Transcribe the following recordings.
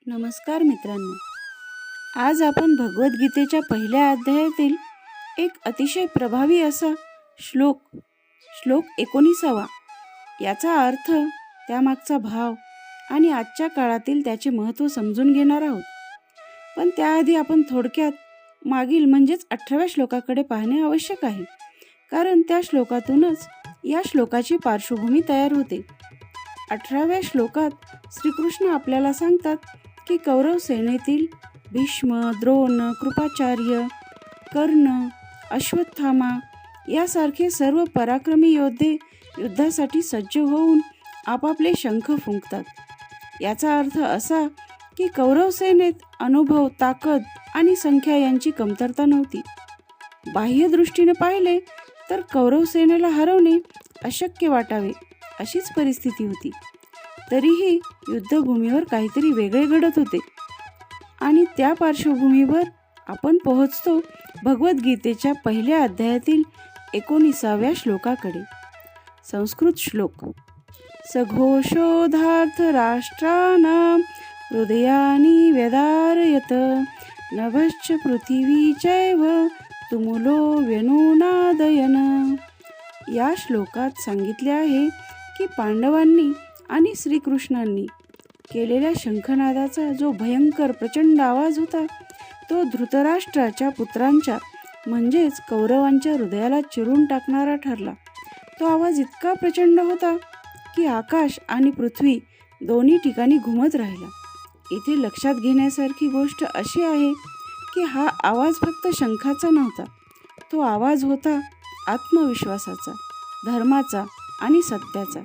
नमस्कार मित्रांनो, आज आपण भगवद्गीतेच्या पहिल्या अध्यायातील एक अतिशय प्रभावी असा श्लोक 19 याचा अर्थ, त्यामागचा भाव आणि आजच्या काळातील त्याचे महत्त्व समजून घेणार आहोत. पण त्याआधी आपण थोडक्यात मागील म्हणजेच 18व्या श्लोकाकडे पाहणे आवश्यक आहे, कारण त्या श्लोकातूनच या श्लोकाची पार्श्वभूमी तयार होते. 18व्या श्लोकात श्रीकृष्ण आपल्याला सांगतात की कौरव सेनेतील भीष्म, द्रोण, कृपाचार्य, कर्ण, अश्वत्थामा यासारखे सर्व पराक्रमी योद्धे युद्धासाठी सज्ज होऊन आपापले शंख फुंकतात. याचा अर्थ असा की कौरव सेनेत अनुभव, ताकद आणि संख्या यांची कमतरता नव्हती. बाह्य दृष्टीने पाहिले तर कौरव सेनेला हरवणे अशक्य वाटावे अशीच परिस्थिती होती. तरीही युद्धभूमीवर काहीतरी वेगळे घडत होते आणि त्या पार्श्वभूमीवर आपण पोहोचतो भगवद्गीतेच्या पहिल्या अध्यायातील 19व्या श्लोकाकडे. संस्कृत श्लोक. सघोषोधार्थ राष्ट्राणां हृदयानि व्यदारयत नभश्च पृथिवी चैव तुमुलो व्यनुनादयन. या श्लोकात सांगितले आहे की पांडवांनी आणि श्रीकृष्णांनी केलेल्या शंखनादाचा जो भयंकर प्रचंड आवाज होता, तो धृतराष्ट्राच्या पुत्रांच्या म्हणजेच कौरवांच्या हृदयाला चिरून टाकणारा ठरला. तो आवाज इतका प्रचंड होता की आकाश आणि पृथ्वी दोन्ही ठिकाणी घुमत राहिला. इथे लक्षात घेण्यासारखी गोष्ट अशी आहे की हा आवाज फक्त शंखाचा नव्हता, तो आवाज होता आत्मविश्वासाचा, धर्माचा आणि सत्याचा.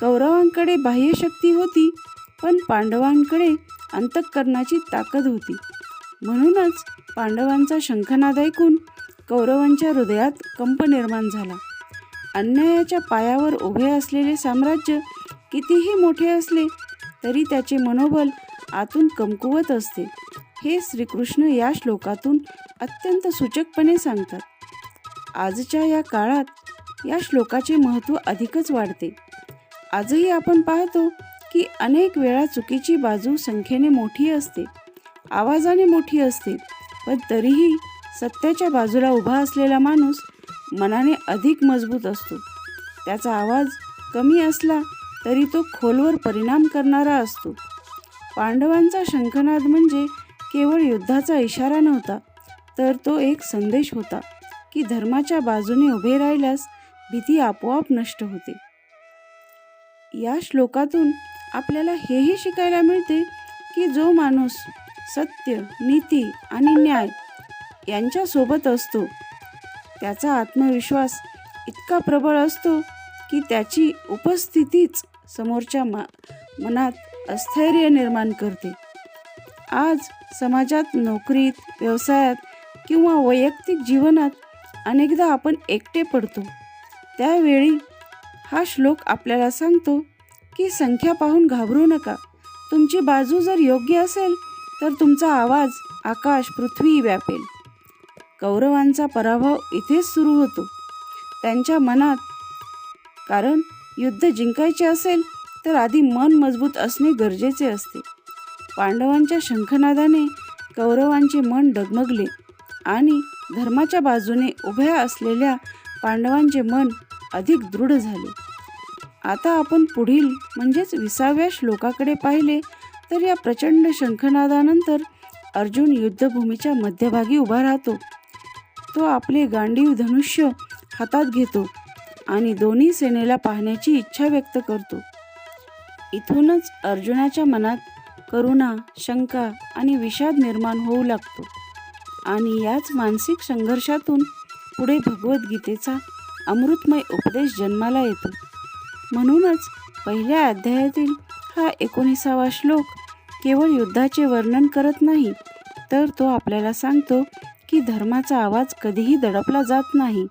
कौरवांकडे बाह्यशक्ती होती, पण पांडवांकडे अंतःकरणाची ताकद होती. म्हणूनच पांडवांचा शंखनाद ऐकून कौरवांच्या हृदयात कंप निर्माण झाला. अन्यायाच्या पायावर उभे असलेले साम्राज्य कितीही मोठे असले तरी त्याचे मनोबल आतून कमकुवत असते, हे श्रीकृष्ण या श्लोकातून अत्यंत सूचकपणे सांगतात. आजच्या या काळात या श्लोकाचे महत्त्व अधिकच वाढते. आजही आपण पाहतो की अनेक वेळा चुकीची बाजू संख्येने मोठी असते, आवाजाने मोठी असते, पण तरीही सत्याच्या बाजूला उभा असलेला माणूस मनाने अधिक मजबूत असतो. त्याचा आवाज कमी असला तरी तो खोलवर परिणाम करणारा असतो. पांडवांचा शंखनाद म्हणजे केवळ युद्धाचा इशारा नव्हता, तर तो एक संदेश होता की धर्माच्या बाजूने उभे राहिल्यास भीती आपोआप नष्ट होते. या श्लोकातून आपल्याला हेही शिकायला मिळते की जो माणूस सत्य, नीती आणि न्याय यांच्यासोबत असतो, त्याचा आत्मविश्वास इतका प्रबळ असतो की त्याची उपस्थितीच समोरच्या मनात अस्थैर्य निर्माण करते. आज समाजात, नोकरीत, व्यवसायात किंवा वैयक्तिक जीवनात अनेकदा आपण एकटे पडतो. त्यावेळी हा श्लोक आपल्याला सांगतो की संख्या पाहून घाबरू नका. तुमची बाजू जर योग्य असेल तर तुमचा आवाज आकाश, पृथ्वी व्यापेल. कौरवांचा पराभव इथेच सुरू होतो, त्यांच्या मनात. कारण युद्ध जिंकायचे असेल तर आधी मन मजबूत असणे गरजेचे असते. पांडवांच्या शंखनादाने कौरवांचे मन डगमगले आणि धर्माच्या बाजूने उभ्या असलेल्या पांडवांचे मन अधिक दृढ झाले. आता आपण पुढील म्हणजेच 20व्या श्लोकाकडे पाहिले तर या प्रचंड शंखनादानंतर अर्जुन युद्धभूमीच्या मध्यभागी उभा राहतो. तो आपले गांडीव धनुष्य हातात घेतो आणि दोन्ही सेनेला पाहण्याची इच्छा व्यक्त करतो. इथूनच अर्जुनाच्या मनात करुणा, शंका आणि विषाद निर्माण होऊ लागतो आणि याच मानसिक संघर्षातून पुढे भगवद्गीतेचा अमृतमय उपदेश जन्माला येतो. म्हणूनच पहिल्या अध्यायातील हा 19वा श्लोक केवळ युद्धाचे वर्णन करत नाही, तर तो आपल्याला सांगतो की धर्माचा आवाज कधीही दडपला जात नाही.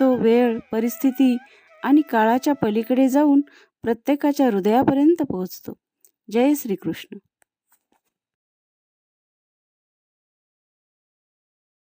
तो वेळ, परिस्थिती आणि काळाच्या पलीकडे जाऊन प्रत्येकाच्या हृदयापर्यंत पोहोचतो. जय श्रीकृष्ण.